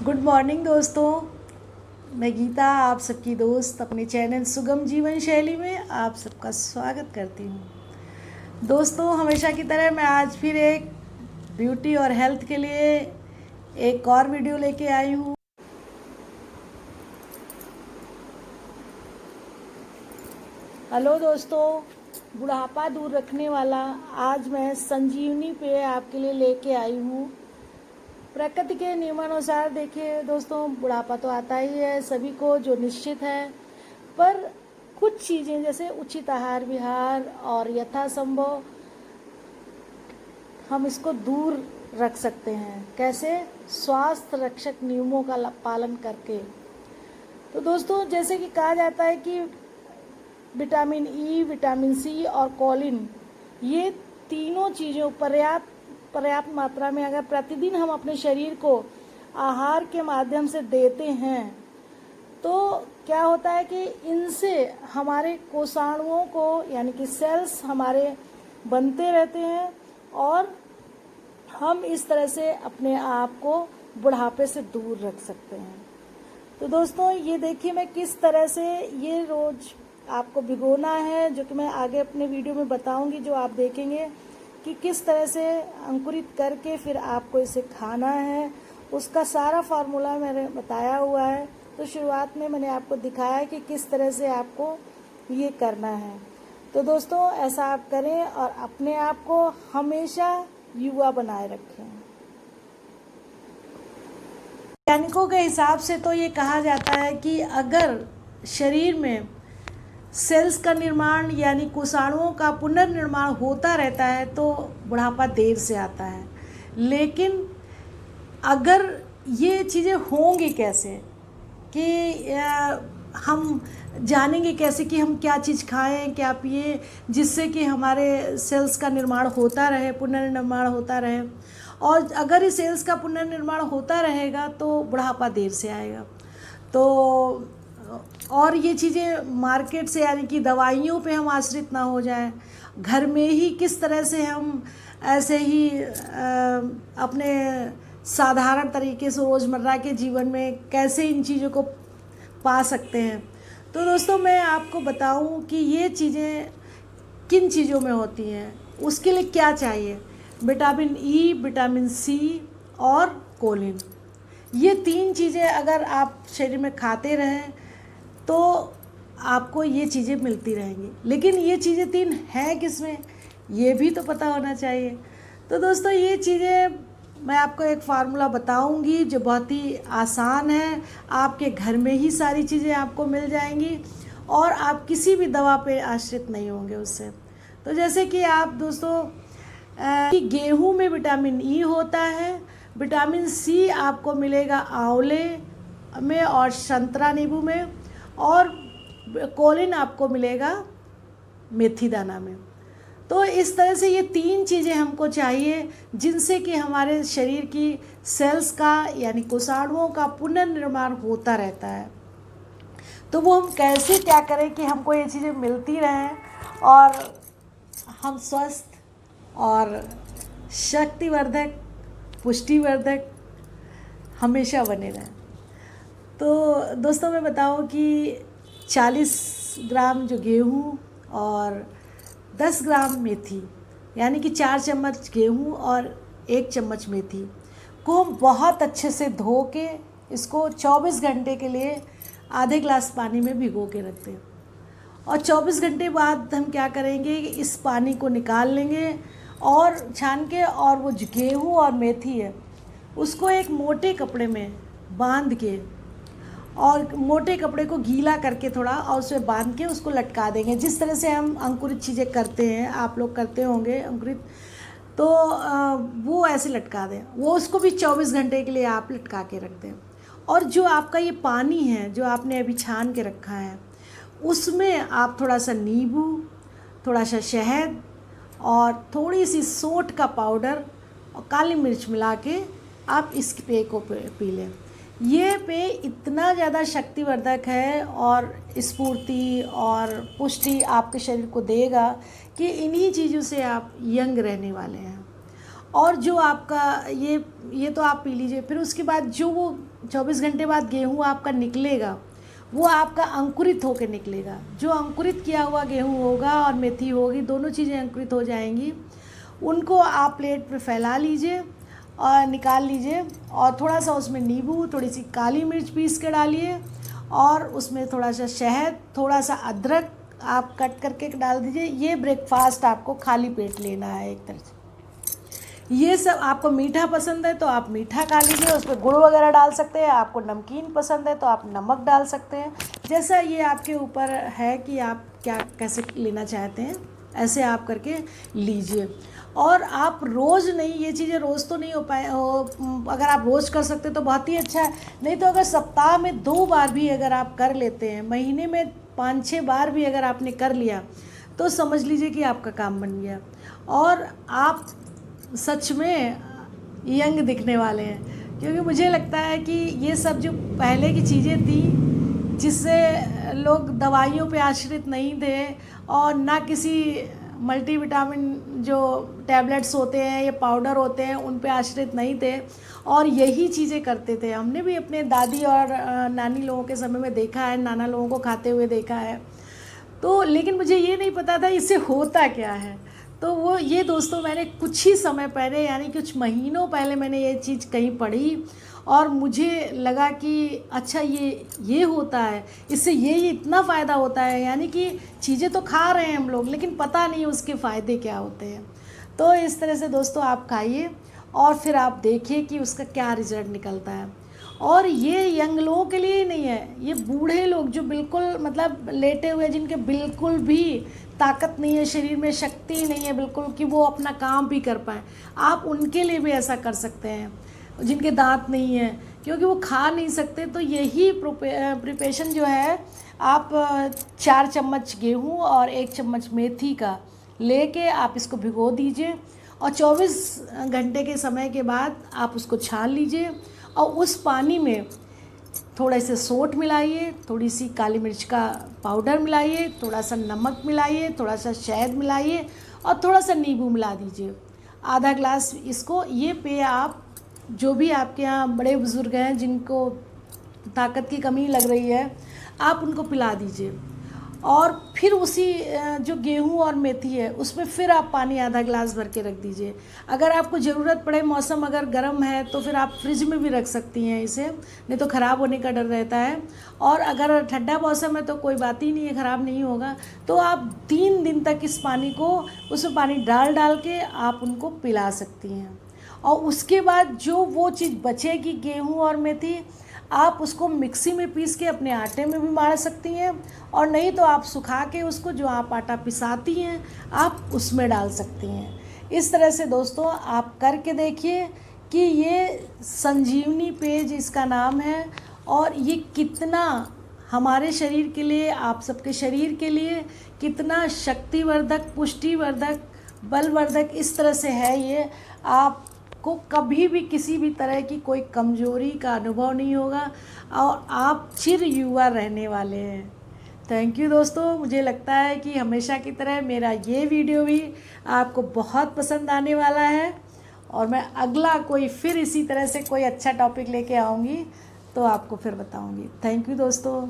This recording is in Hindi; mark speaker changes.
Speaker 1: गुड मॉर्निंग दोस्तों। मैं गीता, आप सबकी दोस्त, अपने चैनल सुगम जीवन शैली में आप सबका स्वागत करती हूँ। दोस्तों, हमेशा की तरह मैं आज फिर एक ब्यूटी और हेल्थ के लिए एक और वीडियो लेके आई हूँ। हेलो दोस्तों, बुढ़ापा दूर रखने वाला आज मैं संजीवनी पे आपके लिए लेके आई हूँ। प्रकृति के नियमानुसार देखिए दोस्तों, बुढ़ापा तो आता ही है सभी को, जो निश्चित है, पर कुछ चीज़ें जैसे उचित आहार विहार और यथासंभव हम इसको दूर रख सकते हैं। कैसे? स्वास्थ्य रक्षक नियमों का पालन करके। तो दोस्तों, जैसे कि कहा जाता है कि विटामिन ई, विटामिन सी और कोलिन, ये तीनों चीज़ों पर्याप्त मात्रा में अगर प्रतिदिन हम अपने शरीर को आहार के माध्यम से देते हैं तो क्या होता है कि इनसे हमारे कोषाणुओं को यानी कि सेल्स हमारे बनते रहते हैं और हम इस तरह से अपने आप को बुढ़ापे से दूर रख सकते हैं। तो दोस्तों, ये देखिए मैं किस तरह से ये रोज़ आपको भिगोना है, जो कि मैं आगे अपने वीडियो में बताऊंगी, जो आप देखेंगे कि किस तरह से अंकुरित करके फिर आपको इसे खाना है। उसका सारा फार्मूला मैंने बताया हुआ है। तो शुरुआत में मैंने आपको दिखाया कि किस तरह से आपको ये करना है। तो दोस्तों, ऐसा आप करें और अपने आप को हमेशा युवा बनाए रखें। वैज्ञानिकों के हिसाब से तो ये कहा जाता है कि अगर शरीर में सेल्स का निर्माण यानी कोषाणुओं का पुनर्निर्माण होता रहता है तो बुढ़ापा देर से आता है। लेकिन अगर ये चीज़ें होंगी कैसे कि हम जानेंगे कैसे कि हम क्या चीज़ खाएं, क्या पिए, जिससे कि हमारे सेल्स का निर्माण होता रहे, पुनर्निर्माण होता रहे। और अगर इस सेल्स का पुनर्निर्माण होता रहेगा तो बुढ़ापा देर से आएगा। तो और ये चीज़ें मार्केट से यानी कि दवाइयों पे हम आश्रित ना हो जाएं। घर में ही किस तरह से हम ऐसे ही अपने साधारण तरीके से रोज़मर्रा के जीवन में कैसे इन चीज़ों को पा सकते हैं। तो दोस्तों, मैं आपको बताऊं कि ये चीज़ें किन चीज़ों में होती हैं, उसके लिए क्या चाहिए। विटामिन ई, विटामिन सी और कोलिन, ये तीन चीज़ें अगर आप शरीर में खाते रहें तो आपको ये चीज़ें मिलती रहेंगी। लेकिन ये चीज़ें तीन हैं किसमें, ये भी तो पता होना चाहिए। तो दोस्तों, ये चीज़ें मैं आपको एक फार्मूला बताऊंगी जो बहुत ही आसान है। आपके घर में ही सारी चीज़ें आपको मिल जाएंगी और आप किसी भी दवा पे आश्रित नहीं होंगे उससे। तो जैसे कि आप दोस्तों, गेहूं में विटामिन ई होता है, विटामिन सी आपको मिलेगा आंवले में और संतरा नींबू में, और कोलिन आपको मिलेगा मेथी दाना में। तो इस तरह से ये तीन चीज़ें हमको चाहिए जिनसे कि हमारे शरीर की सेल्स का यानी कोषाणुओं का पुनर्निर्माण होता रहता है। तो वो हम कैसे क्या करें कि हमको ये चीज़ें मिलती रहें और हम स्वस्थ और शक्तिवर्धक, पुष्टिवर्धक हमेशा बने रहें। तो दोस्तों, मैं बताऊं कि 40 ग्राम जो गेहूँ और 10 ग्राम मेथी, यानी कि 4 चम्मच गेहूँ और 1 चम्मच मेथी को हम बहुत अच्छे से धो के इसको 24 घंटे के लिए आधे ग्लास पानी में भिगो के रखते हैं। और 24 घंटे बाद हम क्या करेंगे कि इस पानी को निकाल लेंगे और छान के, और वो जो गेहूँ और मेथी है उसको एक मोटे कपड़े में बांध के, और मोटे कपड़े को गीला करके थोड़ा, और उसमें बांध के उसको लटका देंगे। जिस तरह से हम अंकुरित चीज़ें करते हैं, आप लोग करते होंगे अंकुरित, तो वो ऐसे लटका दें। वो उसको भी 24 घंटे के लिए आप लटका के रख दें। और जो आपका ये पानी है जो आपने अभी छान के रखा है, उसमें आप थोड़ा सा नींबू, थोड़ा सा शहद और थोड़ी सी सौंठ का पाउडर और काली मिर्च मिला के आप इस पेय को पी लें। ये पेय इतना ज़्यादा शक्तिवर्धक है और स्फूर्ति और पुष्टि आपके शरीर को देगा कि इन्हीं चीज़ों से आप यंग रहने वाले हैं। और जो आपका ये तो आप पी लीजिए। फिर उसके बाद जो वो 24 घंटे बाद गेहूँ आपका निकलेगा, वो आपका अंकुरित होकर निकलेगा। जो अंकुरित किया हुआ गेहूँ होगा और मेथी होगी, दोनों चीज़ें अंकुरित हो जाएंगी। उनको आप प्लेट पे फैला लीजिए और निकाल लीजिए, और थोड़ा सा उसमें नींबू, थोड़ी सी काली मिर्च पीस के डालिए, और उसमें थोड़ा सा शहद, थोड़ा सा अदरक आप कट करके डाल दीजिए। ये ब्रेकफास्ट आपको खाली पेट लेना है एक तरह से। ये सब आपको मीठा पसंद है तो आप मीठा खा लीजिए, उस पर गुड़ वगैरह डाल सकते हैं। आपको नमकीन पसंद है तो आप नमक डाल सकते हैं। जैसा ये आपके ऊपर है कि आप क्या कैसे लेना चाहते हैं, ऐसे आप करके लीजिए। और आप रोज़ नहीं, ये चीज़ें रोज़ तो नहीं हो पाए अगर आप रोज़ कर सकते तो बहुत ही अच्छा है। नहीं तो अगर सप्ताह में 2 बार भी अगर आप कर लेते हैं, महीने में 5-6 बार भी अगर आपने कर लिया, तो समझ लीजिए कि आपका काम बन गया और आप सच में यंग दिखने वाले हैं। क्योंकि मुझे लगता है कि ये सब जो पहले की चीज़ें थी, जिससे लोग दवाइयों पे आश्रित नहीं थे और ना किसी मल्टीविटामिन जो टैबलेट्स होते हैं या पाउडर होते हैं उन पे आश्रित नहीं थे, और यही चीज़ें करते थे। हमने भी अपने दादी और नानी लोगों के समय में देखा है, नाना लोगों को खाते हुए देखा है। तो लेकिन मुझे ये नहीं पता था इससे होता क्या है। तो वो ये दोस्तों, मैंने कुछ ही समय पहले, यानी कुछ महीनों पहले मैंने ये चीज़ कहीं पढ़ी और मुझे लगा कि अच्छा ये होता है, इससे ये इतना फ़ायदा होता है। यानी कि चीज़ें तो खा रहे हैं हम लोग, लेकिन पता नहीं उसके फ़ायदे क्या होते हैं। तो इस तरह से दोस्तों आप खाइए और फिर आप देखिए कि उसका क्या रिज़ल्ट निकलता है। और ये यंग लोगों के लिए ही नहीं है, ये बूढ़े लोग जो बिल्कुल मतलब लेटे हुए, जिनके बिल्कुल भी ताकत नहीं है, शरीर में शक्ति नहीं है बिल्कुल कि वो अपना काम भी कर पाएँ, आप उनके लिए भी ऐसा कर सकते हैं। जिनके दांत नहीं है, क्योंकि वो खा नहीं सकते, तो यही प्रिपरेशन जो है, आप 4 चम्मच गेहूँ और 1 चम्मच मेथी का लेके आप इसको भिगो दीजिए, और 24 घंटे के समय के बाद आप उसको छान लीजिए, और उस पानी में थोड़ा से सोंठ मिलाइए, थोड़ी सी काली मिर्च का पाउडर मिलाइए, थोड़ा सा नमक मिलाइए, थोड़ा सा शहद मिलाइए, और थोड़ा सा नींबू मिला दीजिए। आधा ग्लास इसको, ये पेय आप जो भी आपके यहाँ बड़े बुज़ुर्ग हैं जिनको ताकत की कमी लग रही है, आप उनको पिला दीजिए। और फिर उसी जो गेहूँ और मेथी है उसमें फिर आप पानी आधा ग्लास भर के रख दीजिए। अगर आपको ज़रूरत पड़े, मौसम अगर गर्म है तो फिर आप फ्रिज में भी रख सकती हैं इसे, नहीं तो ख़राब होने का डर रहता है। और अगर ठंडा मौसम है तो कोई बात ही नहीं है, ख़राब नहीं होगा। तो आप 3 दिन तक इस पानी को, उसमें पानी डाल के आप उनको पिला सकती हैं। और उसके बाद जो वो चीज़ बचेगी गेहूँ और मेथी, आप उसको मिक्सी में पीस के अपने आटे में भी मार सकती हैं, और नहीं तो आप सुखा के उसको, जो आप आटा पिसाती हैं, आप उसमें डाल सकती हैं। इस तरह से दोस्तों आप करके देखिए कि ये संजीवनी पेय इसका नाम है, और ये कितना हमारे शरीर के लिए, आप सबके शरीर के लिए कितना शक्तिवर्धक, पुष्टिवर्धक, बलवर्धक इस तरह से है। ये आपको कभी भी किसी भी तरह की कोई कमजोरी का अनुभव नहीं होगा, और आप चिर युवा रहने वाले हैं। थैंक यू दोस्तों। मुझे लगता है कि हमेशा की तरह मेरा ये वीडियो भी आपको बहुत पसंद आने वाला है, और मैं अगला कोई फिर इसी तरह से कोई अच्छा टॉपिक लेके आऊँगी तो आपको फिर बताऊँगी। थैंक यू दोस्तों।